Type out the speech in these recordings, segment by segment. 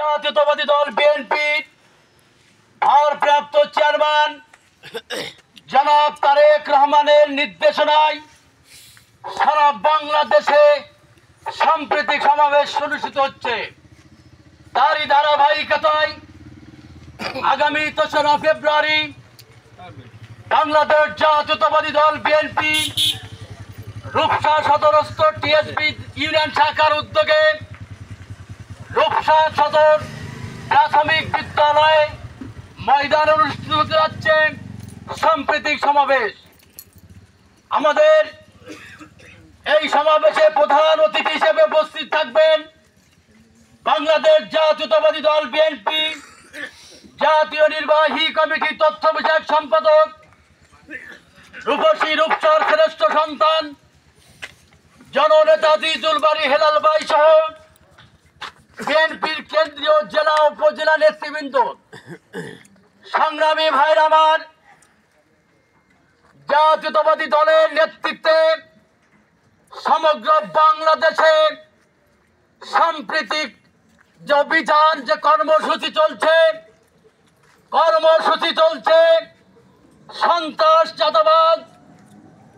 জাতীয়তাবাদী দল বিএনপি ভারপ্রাপ্ত চেয়ারম্যান জনাব তারেক রহমানের নির্দেশনায় সারা বাংলাদেশে সাম্প্রতিক সমাবেশ অনুষ্ঠিত হচ্ছে। তারই ধারাবাহিকতায় আগামী 3রা ফেব্রুয়ারি বাংলাদেশ জাতীয়তাবাদী দল বিএনপি রূপসা সদরস্থ টিএসবি ইউনিয়ন শাখার উদ্যোগে রূপসা সদর প্রাথমিক বিদ্যালয়ে ময়দানে অনুষ্ঠিত হতে যাচ্ছে সাম্প্রতিক সমাবেশ। আমাদের এই সমাবেশে প্রধান অতিথি হিসেবে উপস্থিত থাকবেন বাংলাদেশ জাতীয়তাবাদী দল বিএনপি জাতীয় নির্বাহী কমিটি তথ্য বিষয়ক সম্পাদক রূপসী রূপসার শ্রেষ্ঠ সন্তান জননেতা আজিজুল বারী হেলাল ভাই সহ বিএনপির কেন্দ্রীয় জেলা উপজেলা নেতৃবৃন্দ, সংগ্রামী ভাইরা আমার, জাতীয়তাবাদী দলের নেতৃত্বে সমগ্র বাংলাদেশে সাম্প্রতিক যে অভিযান যে কর্মসূচি চলছে সন্ত্রাস চাঁদাবাজ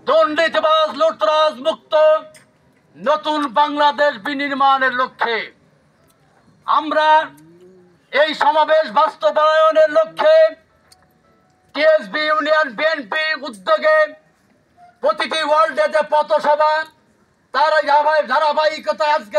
দুর্নীতিবাজ লুটতরাজ মুক্ত নতুন বাংলাদেশ বিনির্মাণের লক্ষ্যে আমরা এই সমাবেশ বাস্তবায়নের লক্ষ্যে টিএসবি ইউনিয়ন বিএনপি উদ্যোগে প্রতিটি ওয়ার্ডে যে পথসভা তার ধারাবাহিকতা আজকের